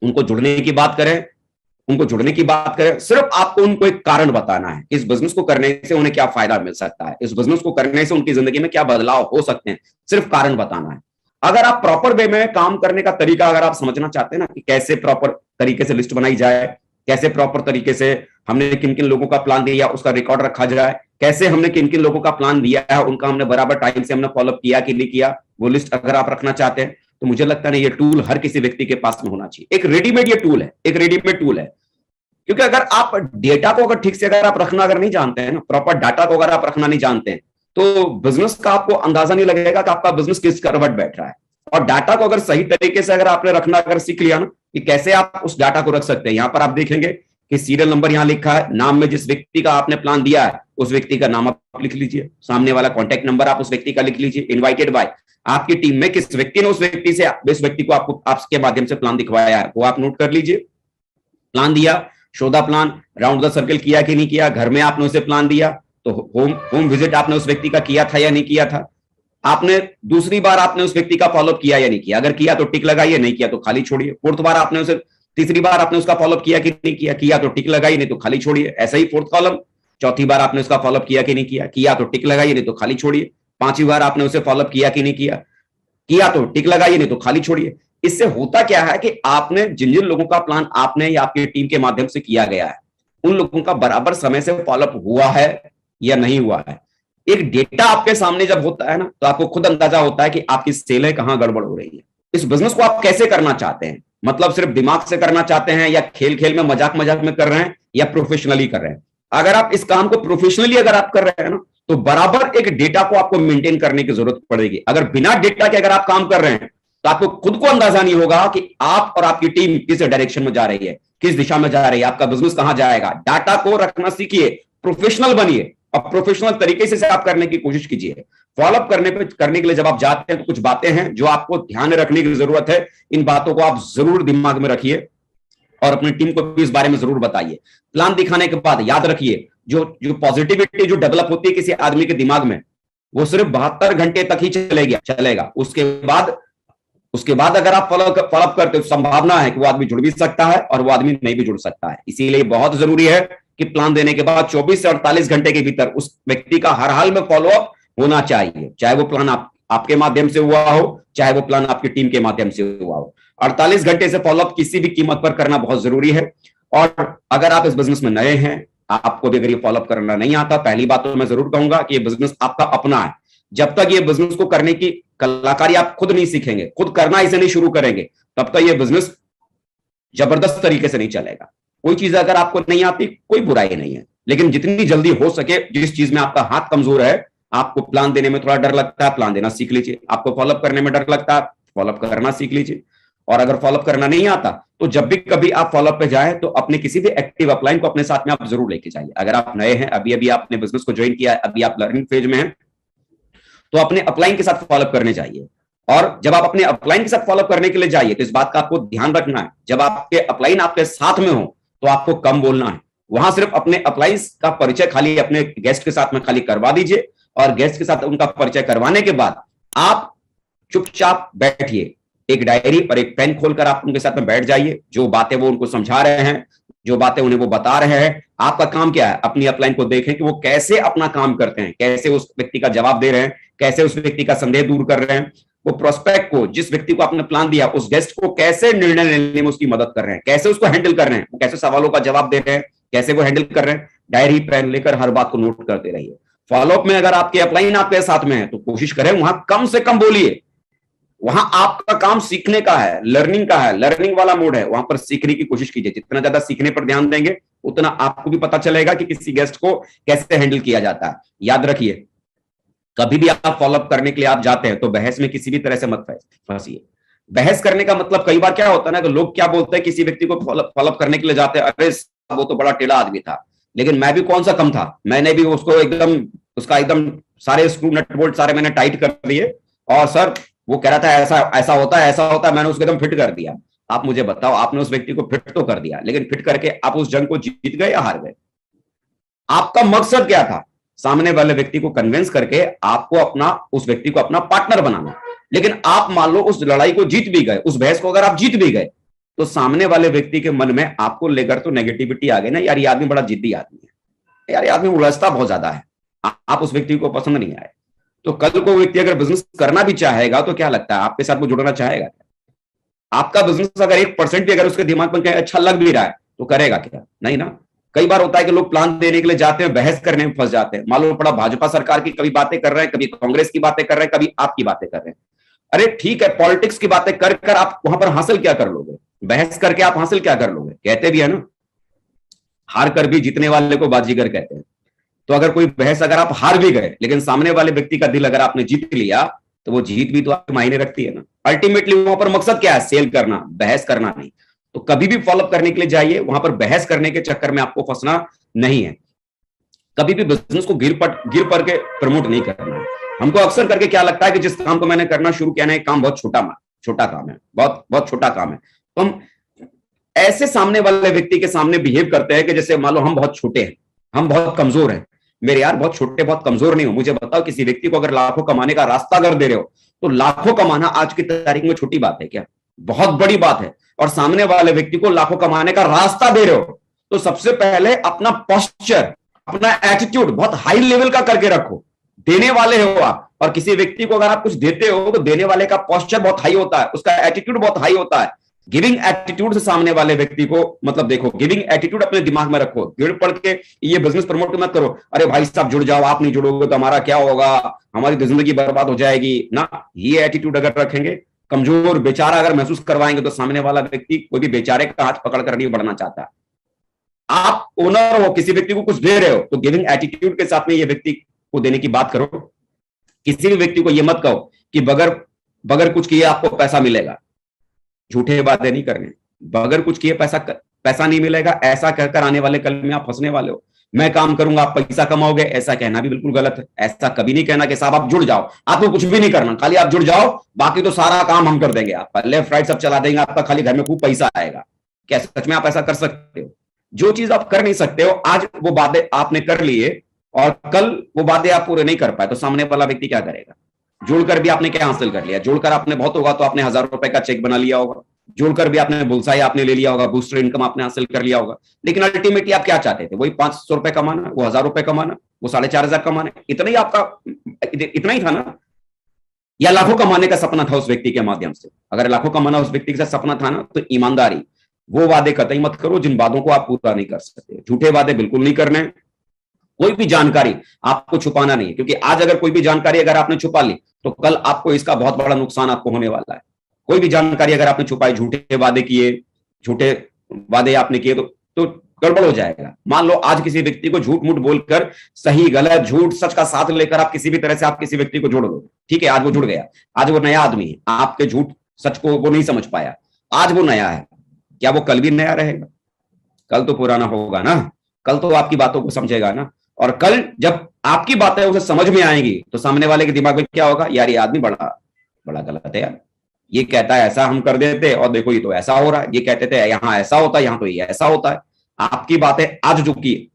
उनको जुड़ने की बात करें, सिर्फ आपको उनको एक कारण बताना है, इस बिजनेस को करने से उन्हें क्या फायदा मिल सकता है, इस बिजनेस को करने से उनकी जिंदगी में क्या बदलाव हो सकते हैं, सिर्फ कारण बताना है। अगर आप प्रॉपर वे में काम करने का तरीका अगर आप समझना चाहते हैं ना, कि कैसे प्रॉपर तरीके से लिस्ट बनाई जाए, कैसे प्रॉपर तरीके से हमने किन किन लोगों का प्लान दिया उसका रिकॉर्ड रखा जाए, कैसे हमने किन किन लोगों का प्लान दिया है, उनका हमने बराबर टाइम से हमने फॉलोअप किया कि नहीं किया, वो लिस्ट अगर आप रखना चाहते हैं, तो मुझे लगता है ये टूल हर किसी व्यक्ति के पास में होना चाहिए। एक रेडीमेड ये टूल है, एक रेडीमेड टूल है। क्योंकि अगर आप डेटा को अगर ठीक से अगर आप रखना अगर नहीं जानते हैं ना, प्रॉपर डाटा को अगर आप रखना नहीं जानते हैं, तो बिजनेस का आपको अंदाजा नहीं लगेगा कि आपका बिजनेस किस करवट बैठ रहा है। और डाटा को अगर सही तरीके से अगर आपने रखना अगर सीख लिया ना कि कैसे आप उस डाटा को रख सकते हैं, यहां पर आप देखेंगे कि सीरियल नंबर यहां लिखा है, नाम में जिस व्यक्ति का आपने प्लान दिया है उस व्यक्ति का नाम आप लिख लीजिए, सामने वाला कॉन्टैक्ट नंबर आप उस व्यक्ति का लिख लीजिए, इनवाइटेड बाय, आपकी टीम में किस व्यक्ति ने उस व्यक्ति को आपको आपके माध्यम से प्लान दिखवाया है वो आप नोट कर लीजिए। प्लान दिया, show the plan, round the circle किया कि नहीं किया, घर में आपने उसे प्लान दिया तो होम विजिट आपने उस व्यक्ति का किया था या नहीं किया था, आपने दूसरी बार आपने उस व्यक्ति का फॉलोअप किया या नहीं किया, अगर किया तो टिक लगाइए, नहीं किया तो खाली छोड़िए। फोर्थ बार आपने उसे, तीसरी बार आपने उसका फॉलोअप किया कि नहीं किया, किया तो टिक लगाइए, नहीं तो खाली छोड़िए। ऐसा ही फोर्थ कॉलम, चौथी बार आपने उसका फॉलोअप किया कि नहीं किया, किया तो टिक लगाइए, नहीं तो खाली छोड़िए। पांचवी बार आपने उसे फॉलोअप किया कि नहीं किया, किया तो टिक लगाइए, नहीं तो खाली छोड़िए। इससे होता क्या है कि आपने जिन जिन लोगों का प्लान आपने या आपकी टीम के माध्यम से किया गया है उन लोगों का बराबर समय से फॉलोअप हुआ है या नहीं हुआ है। एक डेटा आपके सामने जब होता है ना तो आपको खुद अंदाजा होता है कि आपकी सेलें कहां गड़बड़ हो रही है। इस बिजनेस को आप कैसे करना चाहते हैं, मतलब सिर्फ दिमाग से करना चाहते हैं या खेल खेल में मजाक मजाक में कर रहे हैं या प्रोफेशनली कर रहे हैं। अगर आप इस काम को प्रोफेशनली अगर आप कर रहे हैं ना तो बराबर एक डेटा को आपको मेंटेन करने की जरूरत पड़ेगी। अगर बिना डेटा के अगर आप काम कर रहे हैं तो आपको खुद को अंदाजा नहीं होगा कि आप और आपकी टीम किस डायरेक्शन में जा रही है, किस दिशा में जा रही है, आपका बिजनेस कहां जाएगा। डाटा को रखना सीखिए, प्रोफेशनल बनिए और प्रोफेशनल तरीके से आप करने की कोशिश कीजिए। फॉलोअप करने के लिए जब आप जाते हैं तो कुछ बातें हैं जो आपको ध्यान रखने की जरूरत है। इन बातों को आप जरूर दिमाग में रखिए और अपनी टीम को भी इस बारे में जरूर बताइए। प्लान दिखाने के बाद याद रखिए जो पॉजिटिविटी जो डेवलप होती है किसी आदमी के दिमाग में वो सिर्फ 72 घंटे तक ही चलेगा। उसके बाद अगर आप फॉलोअप करते हो संभावना है कि वो आदमी जुड़ भी सकता है और वो आदमी नहीं भी जुड़ सकता है। इसीलिए बहुत जरूरी है कि प्लान देने के बाद 24 से 48 घंटे के भीतर उस व्यक्ति का हर हाल में फॉलोअप होना चाहिए, चाहे वो प्लान आपके माध्यम से हुआ हो, चाहे वो प्लान आपकी टीम के माध्यम से हुआ हो। 48 घंटे से फॉलोअप किसी भी कीमत पर करना बहुत जरूरी है। और अगर आप इस बिजनेस में नए हैं, आपको भी अगर ये फॉलोअप करना नहीं आता, पहली बात तो मैं जरूर कहूंगा कि ये बिजनेस आपका अपना है। जब तक ये बिजनेस को करने की कलाकारी आप खुद नहीं सीखेंगे, खुद करना इसे नहीं शुरू करेंगे, तब तक ये बिजनेस जबरदस्त तरीके से नहीं चलेगा। कोई चीज अगर आपको नहीं आती कोई बुराई नहीं है, लेकिन जितनी जल्दी हो सके जिस चीज में आपका हाथ कमजोर है, आपको प्लान देने में थोड़ा डर लगता है, प्लान देना सीख लीजिए। आपको फॉलोअप करने में डर लगता है, फॉलोअप करना सीख लीजिए। और अगर फॉलोअप करना नहीं आता तो जब भी कभी आप फॉलोअप पे जाए तो अपने किसी भी एक्टिव अपलाइन को अपने साथ में आप जरूर लेके जाइए। अगर आप नए हैं, अभी अभी आपने बिजनेस को ज्वाइन किया है, अभी आप लर्निंग फेज में हैं, तो अपने अपलाइन के साथ फॉलोअप करने जाइए। और जब आप अपने अपलाइन के साथ फॉलोअप करने के लिए जाइए तो इस बात का आपको ध्यान रखना है, जब आपके अपलाइन आपके साथ में हो तो आपको कम बोलना है। वहां सिर्फ अपने अपलाइंस का परिचय खाली अपने गेस्ट के साथ में खाली करवा दीजिए और गेस्ट के साथ उनका परिचय करवाने के बाद आप चुपचाप बैठिए, एक डायरी और एक पेन खोलकर आप उनके साथ में बैठ जाइए। जो बातें वो उनको समझा रहे हैं, जो बातें उन्हें वो बता रहे हैं, आपका काम क्या है, अपनी अपलाइन को देखें कि वो कैसे अपना काम करते हैं, कैसे उस व्यक्ति का जवाब दे रहे हैं, कैसे उस व्यक्ति का संदेह दूर कर रहे हैं, वो प्रोस्पेक्ट को, जिस व्यक्ति को आपने प्लान दिया, उस गेस्ट को कैसे निर्णय लेने में उसकी मदद कर रहे हैं, कैसे उसको हैंडल कर रहे हैं, वो कैसे सवालों का जवाब दे रहे हैं, कैसे वो हैंडल कर रहे हैं। डायरी पेन लेकर हर बात को नोट करते रहिए। फॉलोअप में अगर आपके अपलाइन आपके साथ में है तो कोशिश करें वहां कम से कम बोलिए। वहां आपका काम सीखने का है, लर्निंग का है, लर्निंग वाला मोड है, वहां पर सीखने की कोशिश कीजिए। जितना ज्यादा सीखने पर ध्यान देंगे उतना आपको भी पता चलेगा कि किसी गेस्ट को कैसे हैंडल किया जाता है। याद रखिए, कभी भी आप फॉलोअप करने के लिए आप जाते हैं तो बहस में किसी भी तरह से मत फंसिए। बहस करने का मतलब कई बार क्या होता है ना कि लोग क्या बोलते हैं, किसी व्यक्ति को फॉलोअप करने के लिए जाते हैं, अरे वो तो बड़ा टेढ़ा आदमी था, लेकिन मैं भी कौन सा कम था, मैंने भी उसको एकदम सारे स्क्रू नट बोल्ट सारे मैंने टाइट कर दिए और सर वो कह रहा था ऐसा होता है, मैंने उसको एकदम फिट कर दिया। आप मुझे बताओ, आपने उस व्यक्ति को फिट तो कर दिया, लेकिन फिट करके आप उस जंग को जीत गए या हार गए? आपका मकसद क्या था? सामने वाले व्यक्ति को कन्विंस करके आपको उस व्यक्ति को अपना पार्टनर बनाना। लेकिन आप मान लो उस लड़ाई को जीत भी गए, उस बहस को अगर आप जीत भी गए तो सामने वाले व्यक्ति के मन में आपको लेकर तो नेगेटिविटी आ गई ना, यार ये आदमी बड़ा जिद्दी आदमी है, यार ये आदमी उलझता बहुत ज्यादा है, आप उस व्यक्ति को पसंद नहीं आए। तो कल को व्यक्ति अगर बिजनेस करना भी चाहेगा तो क्या लगता है आपके साथ वो जुड़ना चाहेगा? आपका बिजनेस अगर 1% भी अगर उसके दिमाग में अच्छा लग भी रहा है तो करेगा क्या? नहीं ना। कई बार होता है कि लोग प्लान देने के लिए जाते हैं, बहस करने में फंस जाते हैं। मालूम पड़ा भाजपा सरकार की कभी बातें कर रहे हैं, कभी कांग्रेस की बातें कर रहे हैं, कभी आपकी बातें कर रहे हैं। अरे ठीक है, पॉलिटिक्स की बातें कर आप वहां पर हासिल क्या कर लोगे? बहस करके आप हासिल क्या कर लोगे? कहते भी है ना, हार कर भी जीतने वाले को बाजीगर कहते हैं। तो अगर कोई बहस अगर आप हार भी गए लेकिन सामने वाले व्यक्ति का दिल अगर आपने जीत लिया, तो वो जीत भी तो आपके मायने रखती है ना। अल्टीमेटली वहां पर मकसद क्या है? सेल करना, बहस करना नहीं। तो कभी भी फॉलोअप करने के लिए जाइए, वहां पर बहस करने के चक्कर में आपको फंसना नहीं है। कभी भी बिजनेस को गिर पड़ के प्रमोट नहीं करना है। हमको अक्सर करके क्या लगता है कि जिस काम को मैंने करना शुरू किया ना, एक काम बहुत छोटा काम है, बहुत बहुत छोटा काम है, तो हम ऐसे सामने वाले व्यक्ति के सामने बिहेव करते हैं कि जैसे मान लो हम बहुत छोटे हैं, हम बहुत कमजोर हैं। मेरे यार, बहुत छोटे बहुत कमजोर नहीं हो। मुझे बताओ, किसी व्यक्ति को अगर लाखों कमाने का रास्ता अगर दे रहे हो, तो लाखों कमाना आज की तारीख में छोटी बात है क्या? बहुत बड़ी बात है। और सामने वाले व्यक्ति को लाखों कमाने का रास्ता दे रहे हो, तो सबसे पहले अपना पोस्चर, अपना एटीट्यूड बहुत हाई लेवल का करके रखो। देने वाले हो आप, और किसी व्यक्ति को अगर आप कुछ देते हो तो देने वाले का पोस्चर बहुत हाई होता है, उसका एटीट्यूड बहुत हाई होता है। गिविंग एटीट्यूड से सामने वाले व्यक्ति को, मतलब देखो, गिविंग एटीट्यूड अपने दिमाग में रखो। गिर पड़ के ये बिजनेस प्रमोट मत करो, अरे भाई साहब जुड़ जाओ, आप नहीं जुड़ोगे तो हमारा क्या होगा, हमारी तो जिंदगी बर्बाद हो जाएगी ना। ये एटीट्यूड अगर रखेंगे, कमजोर बेचारा अगर महसूस करवाएंगे, तो सामने वाला व्यक्ति कोई भी बेचारे का हाथ पकड़ कर नहीं बढ़ना चाहता। आप ओनर हो, किसी व्यक्ति को कुछ दे रहे हो, तो गिविंग एटीट्यूड के साथ में ये व्यक्ति को देने की बात करो। किसी भी व्यक्ति को ये मत कहो कि बगैर कुछ किए आपको पैसा मिलेगा। झूठे वादे नहीं करने, बगैर कुछ किए पैसा नहीं मिलेगा, ऐसा कहकर आने वाले कल में आप फंसने वाले हो। मैं काम करूंगा आप पैसा कमाओगे, ऐसा कहना भी बिल्कुल गलत है। ऐसा कभी नहीं कहना कि साहब आप जुड़ जाओ, आपको कुछ भी नहीं करना, खाली आप जुड़ जाओ, बाकी तो सारा काम हम कर देंगे, आपका लेफ्ट राइट सब चला देंगे, आपका खाली घर में खूब पैसा आएगा। क्या सच में आप ऐसा कर सकते हो? जो चीज आप कर नहीं सकते हो, आज वो बातें आपने कर लिए और कल वो बातें आप पूरे नहीं कर पाए, तो सामने वाला व्यक्ति क्या करेगा? जुड़कर भी आपने क्या हासिल कर लिया? जुड़कर आपने बहुत होगा तो आपने 1000 रुपए का चेक बना लिया होगा, जुड़कर भी आपने बुलसाई आपने ले लिया होगा, बूस्टर इनकम आपने हासिल कर लिया होगा। लेकिन अल्टीमेटली आप क्या चाहते थे? वही 500 रुपए कमाना, वो 1000 रुपए कमाना, वो 4500 कमाना, इतना ही आपका, इतना ही था ना? या लाखों कमाने का सपना था उस व्यक्ति के माध्यम से? अगर लाखों कमाना उस व्यक्ति के साथ सपना था ना, तो ईमानदारी, वो वादे कतई मत करो जिन वादों को आप पूरा नहीं कर सकते। झूठे वादे बिल्कुल नहीं करने। कोई भी जानकारी आपको छुपाना नहीं है, क्योंकि आज अगर कोई भी जानकारी अगर आपने छुपा ली, तो कल आपको इसका बहुत बड़ा नुकसान आपको होने वाला है। कोई भी जानकारी अगर आपने छुपाई, झूठे वादे किए, झूठे वादे आपने किए, तो गड़बड़ हो जाएगा। मान लो आज किसी व्यक्ति को झूठ मूठ बोलकर, सही गलत झूठ सच का साथ लेकर आप किसी भी तरह से आप किसी व्यक्ति को जोड़ दो, ठीक है, आज वो जुड़ गया, आज वो नया आदमी है, आपके झूठ सच को वो नहीं समझ पाया, आज वो नया है, क्या वो कल भी नया रहेगा? कल तो पुराना होगा ना, कल तो आपकी बातों को समझेगा ना। और कल जब आपकी बातें उसे समझ में आएंगी, तो सामने वाले के दिमाग में क्या होगा? यार ये आदमी बड़ा बड़ा गलत है यार, ये कहता है ऐसा हम कर देते और देखो ये तो ऐसा हो रहा है, ये कहते थे यहाँ ऐसा होता है, यहाँ तो ये ऐसा होता है। आपकी बातें आज जो की,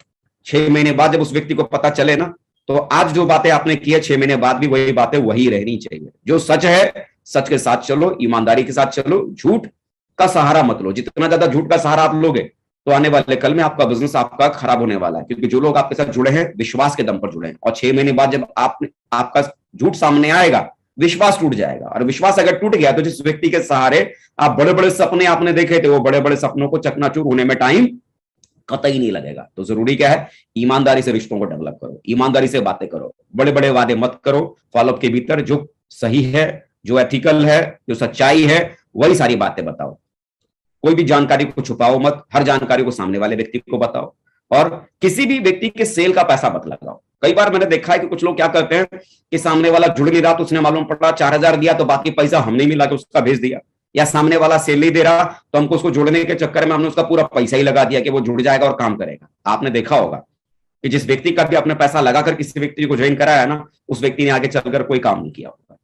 6 महीने बाद जब उस व्यक्ति को पता चले ना, तो आज जो बातें आपने की है 6 महीने बाद भी वही बातें वही रहनी चाहिए। जो सच है सच के साथ चलो, ईमानदारी के साथ चलो, झूठ का सहारा मत लो। जितना ज्यादा झूठ का सहारा आप लोगे, तो आने वाले कल में आपका बिजनेस आपका खराब होने वाला है। क्योंकि जो लोग आपके साथ जुड़े हैं विश्वास के दम पर जुड़े हैं, और 6 महीने बाद जब आपका झूठ सामने आएगा, विश्वास टूट जाएगा। और विश्वास अगर टूट गया, तो जिस व्यक्ति के सहारे आप बड़े बड़े सपने आपने देखे थे, वो बड़े बड़े सपनों को चकनाचूर होने में टाइम कतई नहीं लगेगा। तो जरूरी क्या है? ईमानदारी से रिश्तों को डेवलप करो, ईमानदारी से बातें करो, बड़े बड़े वादे मत करो। फॉलोअप के भीतर जो सही है, जो एथिकल है, जो सच्चाई है, वही सारी बातें बताओ। कोई भी जानकारी को छुपाओ मत, हर जानकारी को सामने वाले व्यक्ति को बताओ। और किसी भी व्यक्ति के सेल का पैसा मत लगाओ। कई बार मैंने देखा है कि कुछ लोग क्या करते हैं कि सामने वाला जुड़ नहीं रहा, तो उसने मालूम पड़ा 4000 दिया, तो बाकी पैसा हमने मिला के उसका भेज दिया। या सामने वाला सेल नहीं दे रहा, तो हमको उसको जोड़ने के चक्कर में हमने उसका पूरा पैसा ही लगा दिया कि वो जुड़ जाएगा और काम करेगा। आपने देखा होगा कि जिस व्यक्ति का भी आपने पैसा लगाकर किसी व्यक्ति को ज्वाइन कराया ना, उस व्यक्ति ने आगे चलकर कोई काम नहीं किया होगा।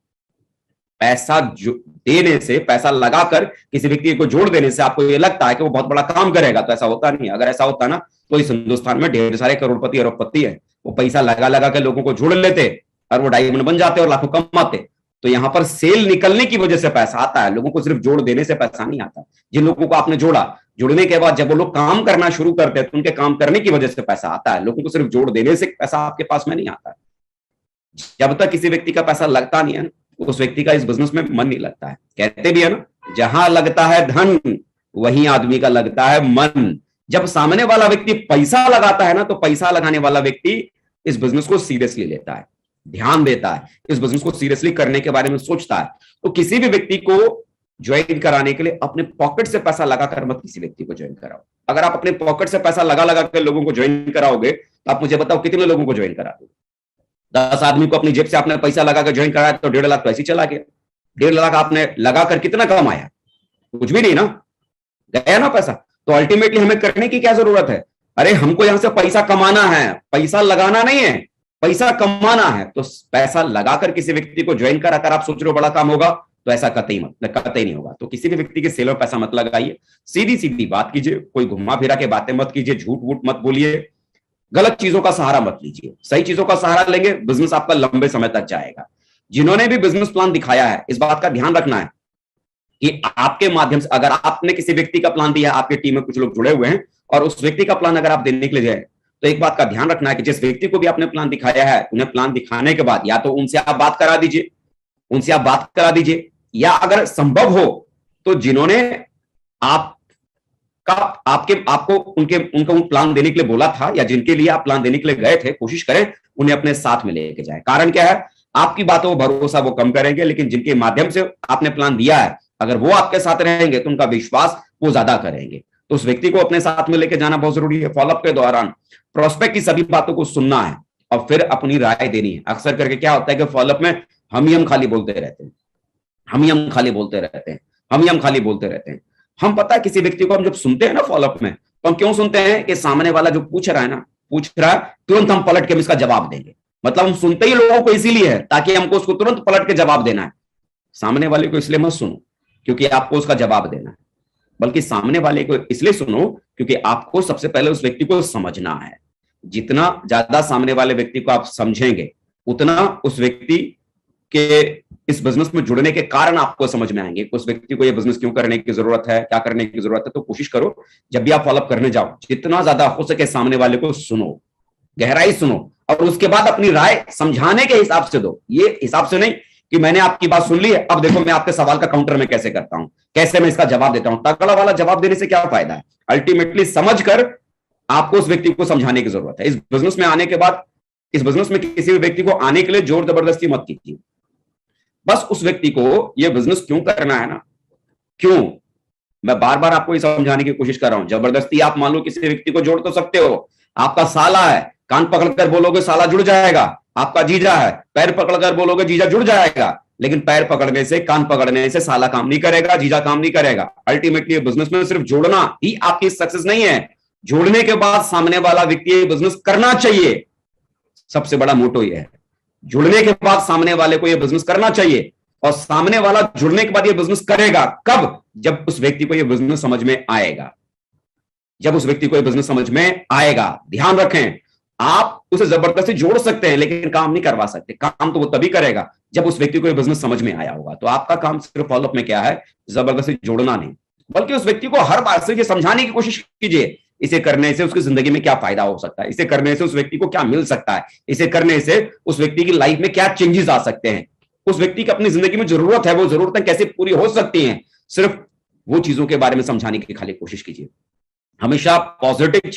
पैसा देने से, पैसा लगाकर किसी व्यक्ति को जोड़ देने से आपको ये लगता है कि वो बहुत बड़ा काम करेगा, तो ऐसा होता नहीं है। अगर ऐसा होता ना, तो इस हिंदुस्तान में ढेर सारे करोड़पति अरबपति है, वो पैसा लगा लगा के लोगों को जोड़ लेते और वो डायमंड बन जाते और लाखों कमाते। तो यहां पर सेल निकलने की वजह से पैसा आता है, लोगों को सिर्फ जोड़ देने से पैसा नहीं आता। जिन लोगों को आपने जोड़ा, जुड़ने के बाद जब वो लोग काम करना शुरू करते हैं, तो उनके काम करने की वजह से पैसा आता है। लोगों को सिर्फ जोड़ देने से पैसा आपके पास में नहीं आता। जब तक किसी व्यक्ति का पैसा लगता नहीं है, उस व्यक्ति का इस बिजनेस में मन नहीं लगता है। कहते भी है ना, जहां लगता है धन, वहीं आदमी का लगता है मन। जब सामने वाला व्यक्ति पैसा लगाता है ना, तो पैसा लगाने वाला व्यक्ति इस बिजनेस को सीरियसली लेता है, ध्यान देता है, इस बिजनेस को सीरियसली करने के बारे में सोचता है। तो किसी भी व्यक्ति को ज्वाइन कराने के लिए अपने पॉकेट से पैसा लगाकर मत किसी व्यक्ति को ज्वाइन कराओ। अगर आप अपने पॉकेट से पैसा लगा लगा कर लोगों को ज्वाइन कराओगे, तो आप मुझे बताओ कितने लोगों को ज्वाइन करा दो? 10 आदमी को अपनी जेब से आपने पैसा लगाकर ज्वाइन कराया तो 1.5 लाख तो ऐसे ही चला गया। 1.5 लाख आपने लगाकर कितना कमाया? कुछ भी नहीं ना, गया ना पैसा। तो अल्टीमेटली हमें करने की क्या जरूरत है? अरे हमको यहां से पैसा कमाना है, पैसा लगाना नहीं है, पैसा कमाना है। तो पैसा लगाकर किसी व्यक्ति को ज्वाइन कर अगर आप सोच रहे हो बड़ा काम होगा, तो ऐसा कतई नहीं होगा। तो किसी भी व्यक्ति के सेल में पैसा मत लगाइए, सीधी सीधी बात कीजिए, कोई घुमा फिरा के बातें मत कीजिए, झूठ वूठ मत बोलिए, गलत चीजों का सहारा मत लीजिए। सही चीजों का सहारा लेंगे, बिजनेस आपका लंबे समय तक जाएगा। जिन्होंने भी बिजनेस प्लान दिखाया है, इस बात का ध्यान रखना है कि आपके माध्यम से अगर आपने किसी व्यक्ति का प्लान दिया, आपकी टीम में कुछ लोग जुड़े हुए हैं और उस व्यक्ति का प्लान अगर आप देने के लिए जाए, तो एक बात का ध्यान रखना है कि जिस व्यक्ति को भी आपने प्लान दिखाया है, उन्हें प्लान दिखाने के बाद या तो उनसे आप बात करा दीजिए, या अगर संभव हो तो जिन्होंने आपको उनको प्लान देने के लिए बोला था या जिनके लिए आप प्लान देने के लिए गए थे, कोशिश करें उन्हें अपने साथ में लेके जाए। कारण क्या है? आपकी बातों पर भरोसा वो कम करेंगे, लेकिन जिनके माध्यम से आपने प्लान दिया है, अगर वो आपके साथ रहेंगे तो उनका विश्वास वो ज्यादा करेंगे। तो उस व्यक्ति को अपने साथ में लेके जाना बहुत जरूरी है। फॉलोअप के दौरान प्रोस्पेक्ट की सभी बातों को सुनना है और फिर अपनी राय देनी है। अक्सर करके क्या होता है कि फॉलोअप में हम खाली बोलते रहते हैं, हम पता है किसी व्यक्ति को हम जब सुनते हैं ना फॉलोअप में, तो हम क्यों सुनते हैं कि सामने वाला जो पूछ रहा है तुरंत हम पलट के इसका जवाब देंगे। मतलब हम सुनते ही लोगों को इसीलिए है ताकि हमको उसको तुरंत पलट के जवाब देना है। सामने वाले को इसलिए मत सुनो क्योंकि आपको उसका जवाब देना है, बल्कि सामने वाले को इसलिए सुनो क्योंकि आपको सबसे पहले उस व्यक्ति को समझना है। जितना ज्यादा सामने वाले व्यक्ति को आप समझेंगे, उतना उस व्यक्ति के इस बिजनेस में जुड़ने के कारण आपको समझ में आएंगे। उस व्यक्ति को यह बिजनेस क्यों करने की जरूरत है, क्या करने की जरूरत है। तो कोशिश करो जब भी आप फॉलोअप करने जाओ, जितना ज्यादा हो सके सामने वाले को सुनो, गहराई सुनो और उसके बाद अपनी राय समझाने के हिसाब से दो। ये हिसाब से नहीं कि मैंने आपकी बात सुन ली है, अब देखो मैं आपके सवाल का काउंटर में कैसे करता हूं, कैसे मैं इसका जवाब देता हूं। तगड़ा वाला जवाब देने से क्या फायदा है? अल्टीमेटली समझकर आपको उस व्यक्ति को समझाने की जरूरत है। इस बिजनेस में आने के बाद, इस बिजनेस में किसी भी व्यक्ति को आने के लिए जोर जबरदस्ती मत कीजिए। बस उस व्यक्ति को यह बिजनेस क्यों करना है ना, क्यों, मैं बार बार आपको ये समझाने की कोशिश कर रहा हूं। जबरदस्ती आप मान लो किसी व्यक्ति को जोड़ तो सकते हो, आपका साला है, कान पकड़कर बोलोगे साला जुड़ जाएगा, आपका जीजा है, पैर पकड़कर बोलोगे जीजा जुड़ जाएगा, लेकिन पैर पकड़ने से, कान पकड़ने से साला काम नहीं करेगा, जीजा काम नहीं करेगा। अल्टीमेटली बिजनेस में सिर्फ जोड़ना ही आपकी सक्सेस नहीं है, जोड़ने के बाद सामने वाला व्यक्ति बिजनेस करना चाहिए। सबसे बड़ा मोटो यह है, जुड़ने के बाद सामने वाले को यह बिजनेस करना चाहिए और सामने वाला जुड़ने के बाद यह बिजनेस करेगा। कब? जब उस व्यक्ति को यह बिजनेस समझ में आएगा, जब उस व्यक्ति को यह बिजनेस समझ में आएगा। ध्यान रखें, आप उसे जबरदस्ती जोड़ सकते हैं लेकिन काम नहीं करवा सकते। काम तो वो तभी करेगा जब उस व्यक्ति को यह बिजनेस समझ में आया होगा। तो आपका काम सिर्फ फॉलोअप में क्या है? जबरदस्ती जोड़ना नहीं, बल्कि उस व्यक्ति को हर बार से ये समझाने की कोशिश कीजिए, इसे करने से उसकी जिंदगी में क्या फायदा हो सकता है, इसे करने से उस व्यक्ति को क्या मिल सकता है, इसे करने से उस व्यक्ति की लाइफ में क्या चेंजेस आ सकते हैं, उस व्यक्ति की अपनी जिंदगी में जरूरत है, वो जरूरतें कैसे पूरी हो सकती हैं। सिर्फ वो चीजों के बारे में समझाने की खाली कोशिश कीजिए। हमेशा पॉजिटिव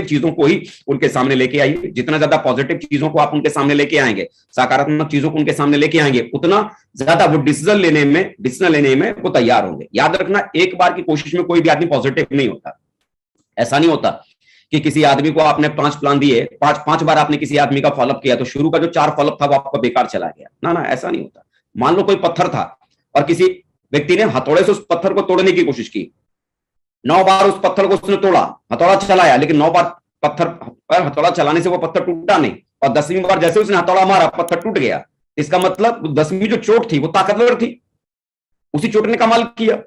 चीजों को ही उनके सामने लेके आइए। जितना ज्यादा पॉजिटिव चीजों को आप उनके सामने लेके आएंगे, सकारात्मक चीजों को उनके सामने लेके आएंगे, उतना ज्यादा वो डिसीजन लेने में वो तैयार होंगे। याद रखना, एक बार की कोशिश में कोई भी आदमी पॉजिटिव नहीं होता। ऐसा नहीं होता कि किसी आदमी को आपने 5 प्लान दिए, पांच बार आपने किसी आदमी का फॉलोअप किया तो शुरू का जो 4 फॉलोअप था वो आपका बेकार चला गया। ना, ऐसा नहीं होता। मान लो कोई पत्थर था और किसी व्यक्ति ने हथौड़े से उस पत्थर को तोड़ने की कोशिश की, 9 बार उस पत्थर को उसने तोड़ा, हथौड़ा चलाया, लेकिन 9 बार पत्थर पर हथौड़ा चलाने से वो पत्थर टूटा नहीं, और 10वीं बार जैसे उसने हथौड़ा मारा पत्थर टूट गया। इसका मतलब 10वीं जो चोट थी वो ताकतवर थी, उसी चोट ने कमाल किया।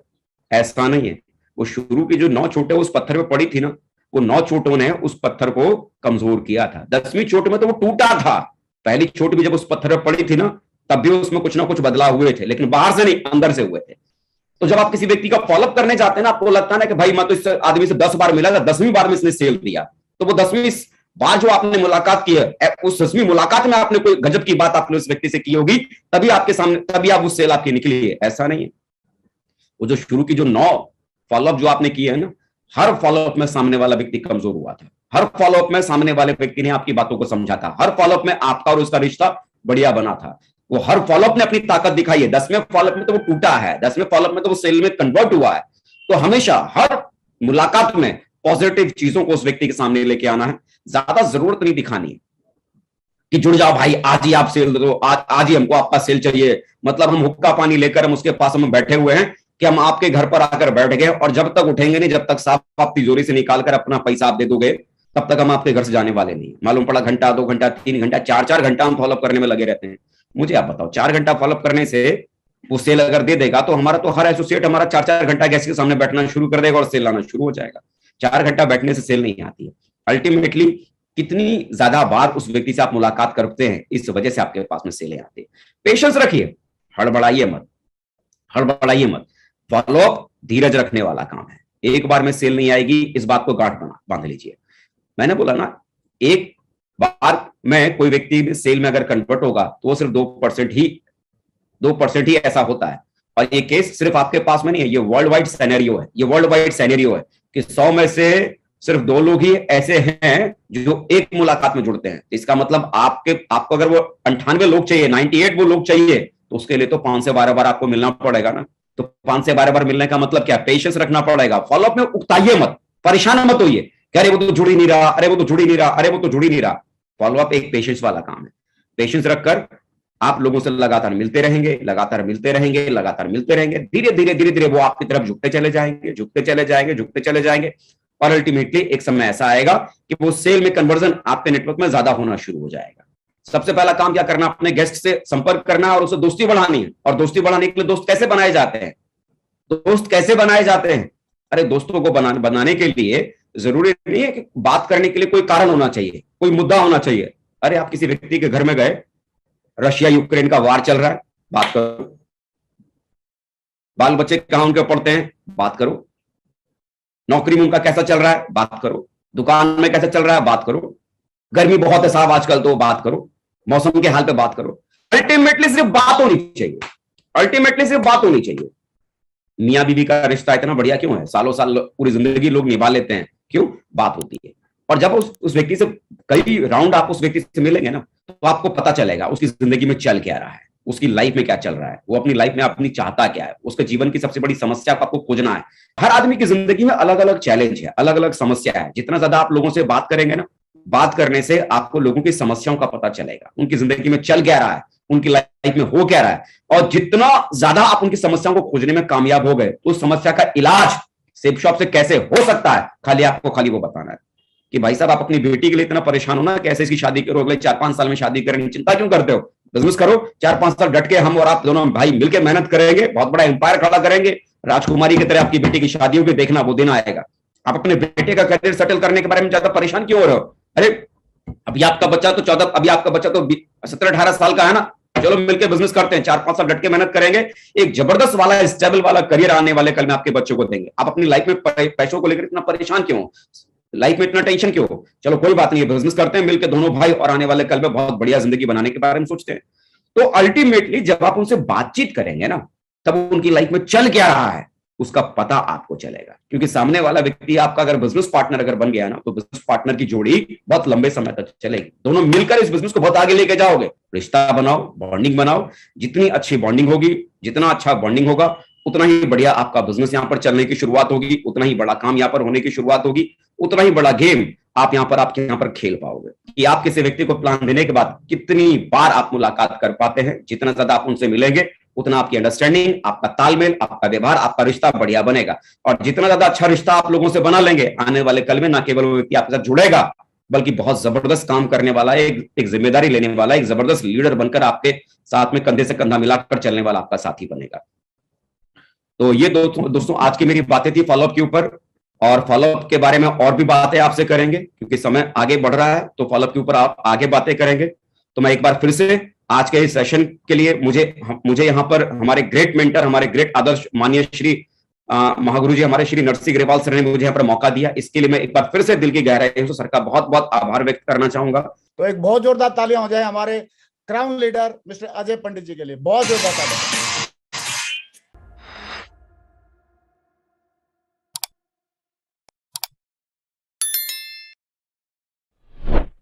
ऐसा नहीं है, वो शुरू की जो 9 चोटें उस पत्थर पे पड़ी थी ना, वो 9 चोटों ने उस पत्थर को कमजोर किया था। 10वीं चोट में तो वो टूटा था। पहली चोट भी जब उस पत्थर पे पड़ी थी ना, तब भी उसमें कुछ ना कुछ बदलाव हुए थे, लेकिन बाहर से नहीं, अंदर से हुए थे। तो जब आप किसी व्यक्ति का फॉलोअप करने जाते हैं ना, आपको लगता है ना कि भाई मैं तो इस आदमी से 10 बार मिला था, 10वीं बार में इसने सेल दिया, तो वो 10वीं बार जो आपने मुलाकात की है, उस 10वीं मुलाकात में आपने कोई गजब की बात आपने उस व्यक्ति से की होगी, तभी आपके सामने, तभी आप उस सेल आपकी निकली है। ऐसा नहीं है। वो जो शुरू की जो 9 फॉलोअप जो आपने किए है ना, हर फॉलोअप में सामने वाला व्यक्ति कमजोर हुआ था, हर फॉलोअप में सामने वाले व्यक्ति ने आपकी बातों को समझा था, हर फॉलोअप में आपका और उसका रिश्ता बढ़िया बना था। वो हर फॉलोअप ने अपनी ताकत दिखाई है। 10वें फॉलोअप में तो वो टूटा है, 10वें फॉलोअप में तो वो सेल में कन्वर्ट हुआ है। तो हमेशा हर मुलाकात में पॉजिटिव चीजों को उस व्यक्ति के सामने लेके आना है। ज्यादा जरूरत नहीं दिखानी है कि जुड़ जाओ भाई, आज ही आप सेल दो, आज ही हमको आपका सेल चाहिए। मतलब हम हुक्का पानी लेकर हम उसके पास हम बैठे हुए हैं कि हम आपके घर पर आकर बैठ गए और जब तक उठेंगे नहीं, जब तक साफ आप तिजोरी से निकालकर अपना पैसा आप दे दोगे, तब तक हम आपके घर से जाने वाले नहीं। मालूम पड़ा घंटा, 2 घंटा, 3 घंटा, 4 घंटा हम फॉलोअप करने में लगे रहते हैं। मुझे आप बताओ, 4 घंटा फॉलोअप करने से वो सेल अगर दे देगा तो हमारा तो हर एसोसिएट हमारा 4 घंटा गैस के सामने बैठना शुरू कर देगा और सेल आना शुरू हो जाएगा। 4 घंटा बैठने से सेल नहीं आती है। अल्टीमेटली कितनी ज्यादा बार उस व्यक्ति से आप मुलाकात करते हैं, इस वजह से आपके पास में सेलें आती है। पेशेंस रखिए, हड़बड़ाइए मत, हड़बड़ाइए मत। फॉलोअप धीरज रखने वाला काम है। एक बार में सेल नहीं आएगी, इस बात को गांठ बांध लीजिए। मैंने बोला ना, एक बार में कोई व्यक्ति सेल में अगर कन्वर्ट होगा तो वो सिर्फ 2% ही ऐसा होता है। और ये केस सिर्फ आपके पास में नहीं है, ये वर्ल्ड वाइड सिनेरियो है। ये वर्ल्ड वाइड सिनेरियो है कि 100 में से सिर्फ 2 लोग ही ऐसे हैं जो एक मुलाकात में जुड़ते हैं। इसका मतलब आपको अगर वो 98 लोग चाहिए, 98 वो लोग चाहिए, तो उसके लिए तो 5 से 12 बार आपको मिलना पड़ेगा ना। तो 5 से 12 बार मिलने का मतलब क्या? पेशेंस रखना पड़ेगा। फॉलोअप में उकताइए मत, परेशान मत होइए कि अरे वो तो जुड़ ही नहीं रहा, अरे वो तो जुड़ ही नहीं रहा, अरे वो तो जुड़ ही नहीं रहा। फॉलोअप एक पेशेंस वाला काम है। पेशेंस रखकर आप लोगों से लगातार मिलते रहेंगे, लगातार मिलते रहेंगे, लगातार मिलते रहेंगे। धीरे धीरे धीरे धीरे वो आपकी तरफ झुकते चले जाएंगे, झुकते चले जाएंगे, झुकते चले जाएंगे। और अल्टीमेटली एक समय ऐसा आएगा कि वो सेल में कन्वर्जन आपके नेटवर्क में ज्यादा होना शुरू हो जाएगा। सबसे पहला काम क्या करना? अपने गेस्ट से संपर्क करना और उससे दोस्ती बढ़ानी है। और दोस्ती बढ़ाने के लिए दोस्त कैसे बनाए जाते हैं? दोस्त कैसे बनाए जाते हैं? अरे दोस्तों को बनाने के लिए जरूरी नहीं है कि बात करने के लिए कोई कारण होना चाहिए, कोई मुद्दा होना चाहिए। अरे आप किसी व्यक्ति के घर में गए, रशिया यूक्रेन का वार चल रहा है, बात करो। बाल बच्चे कहां उनके पढ़ते हैं, बात करो। नौकरी में उनका कैसा चल रहा है, बात करो। दुकान में कैसा चल रहा है, बात करो। गर्मी बहुत है साहब आजकल, तो बात करो। मौसम के हाल पे बात करो। अल्टीमेटली सिर्फ बात होनी चाहिए, अल्टीमेटली सिर्फ बात होनी चाहिए। मियां बीवी का रिश्ता इतना बढ़िया क्यों है? सालों साल पूरी जिंदगी लोग निभा लेते हैं, क्यों? बात होती है। और जब उस व्यक्ति से कई राउंड आप उस व्यक्ति से मिलेंगे ना, तो आपको पता चलेगा उसकी जिंदगी में चल क्या रहा है, उसकी लाइफ में क्या चल रहा है, वो अपनी लाइफ में अपनी चाहता क्या है, उसके जीवन की सबसे बड़ी समस्या को आपको खोजना है। हर आदमी की जिंदगी में अलग अलग चैलेंज है, अलग अलग समस्या है। जितना ज्यादा आप लोगों से बात करेंगे ना, बात करने से आपको लोगों की समस्याओं का पता चलेगा, उनकी जिंदगी में चल क्या रहा है, उनकी लाइफ में हो क्या रहा है। और जितना ज्यादा आप उनकी समस्याओं को खोजने में कामयाब हो गए, तो उस समस्या का इलाज सेब शॉप से कैसे हो सकता है, खाली वो बताना है कि भाई साहब आप अपनी बेटी के लिए इतना परेशान हो ना, कैसे इसकी शादी करो, अगले 4-5 साल में शादी करने की चिंता क्यों करते हो? बिजनेस करो, 4-5 साल डट के हम और आप दोनों भाई मिलकर मेहनत करेंगे, बहुत बड़ा एम्पायर खड़ा करेंगे, राजकुमारी की तरह आपकी बेटी की शादी होगी, देखना वो दिन आएगा। आप अपने बेटे का करियर सेटल करने के बारे में ज्यादा परेशान क्यों हो रहे हो? अरे अभी आपका बच्चा तो 17-18 साल का है ना, चलो मिलकर बिजनेस करते हैं, 4-5 साल डट के मेहनत करेंगे, एक जबरदस्त वाला स्टेबल वाला करियर आने वाले कल में आपके बच्चों को देंगे। आप अपनी लाइफ में पैसों को लेकर इतना परेशान क्यों हो? लाइफ में इतना टेंशन क्यों हो? चलो कोई बात नहीं है, बिजनेस करते हैं मिलकर दोनों भाई, और आने वाले कल में बहुत बढ़िया जिंदगी बनाने के बारे में सोचते हैं। तो अल्टीमेटली जब आप उनसे बातचीत करेंगे ना, तब उनकी लाइफ में चल क्या रहा है उसका पता आपको चलेगा। क्योंकि सामने वाला व्यक्ति आपका अगर बिजनेस पार्टनर अगर बन गया ना, तो बिजनेस पार्टनर की जोड़ी बहुत लंबे समय तक चलेगी। दोनों मिलकर इस बिजनेस को बहुत आगे लेके जाओगे। रिश्ता बनाओ, बॉन्डिंग बनाओ। जितनी अच्छी बॉन्डिंग होगी, जितना अच्छा बॉन्डिंग होगा, उतना ही बढ़िया आपका बिजनेस यहां पर चलने की शुरुआत होगी, उतना ही बड़ा काम यहां पर होने की शुरुआत होगी, उतना ही बड़ा गेम आप आपके यहां पर खेल पाओगे। कि आप किसी व्यक्ति को प्लान देने के बाद कितनी बार आप मुलाकात कर पाते हैं, जितना ज्यादा आप उनसे मिलेंगे, उतना आपकी अंडरस्टैंडिंग, आपका तालमेल, आपका व्यवहार, आपका रिश्ता बढ़िया बनेगा। और जितना ज्यादा अच्छा रिश्ता आप लोगों से बना लेंगे, आने वाले कल में ना केवल वो व्यक्ति आपके साथ जुड़ेगा, बल्कि बहुत जबरदस्त काम करने वाला, एक जिम्मेदारी लेने वाला, एक जबरदस्त लीडर बनकर आपके साथ में कंधे से कंधा मिलाकर चलने वाला आपका साथी बनेगा। तो ये दोस्तों आज की मेरी बातें थी फॉलोअप के ऊपर, और फॉलोअप के बारे में और भी बातें आपसे करेंगे क्योंकि समय आगे बढ़ रहा है, तो फॉलोअप के ऊपर आप आगे बातें करेंगे। तो मैं एक बार फिर से आज के इस सेशन के लिए मुझे यहाँ पर हमारे ग्रेट मेंटर, हमारे ग्रेट आदर्श माननीय श्री महागुरु जी, हमारे श्री नरसिंह ग्रेवाल सर ने मुझे यहाँ पर मौका दिया, इसके लिए मैं एक बार फिर से दिल की गहराई से सर का बहुत बहुत आभार व्यक्त करना चाहूंगा। तो एक बहुत जोरदार तालियां हो जाए हमारे क्राउन लीडर मिस्टर अजय पंडित जी के लिए, बहुत जोरदार तालियां।